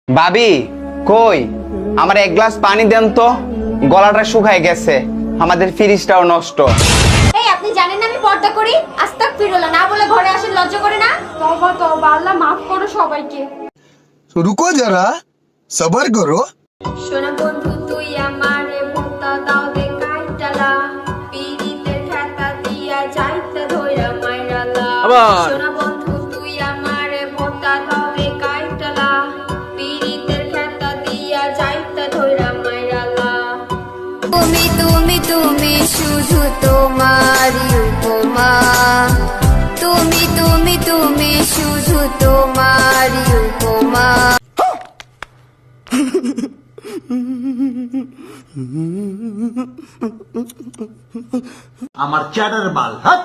ভাবি কই আমার এক গ্লাস পানি দেন তো, গলাটা শুকায় গেছে, আমাদের ফ্রিজটাও নষ্ট। এই আপনি জানেন না আমি পর্দা করি? আস্তাগফিরুল্লাহ না বলে ঘরে আসেন, লজ্জা করে না? তওবা তওবা, আল্লাহ মাফ করো সবাইকে। तो रुको जरा सबर करो। সোনা বন্ধু তুই আমারে ভোতা দাও দে কাইটালা, পিরিতের খাতা দিয়া যাইতে ধইরা মাইরালা। সোনা বন্ধু তুই আমারে ভোতা দাও দে কাইটালা, পিরিতের খাতা দিয়া যাইতে ধইরা মাইরালা। তুমি তুমি তুমি শুধু তোমারই উপমা, তুমি তুমি তুমি শুধু তোমারই উপমা। আমার চ্যাটার মাল, হ্যাঁ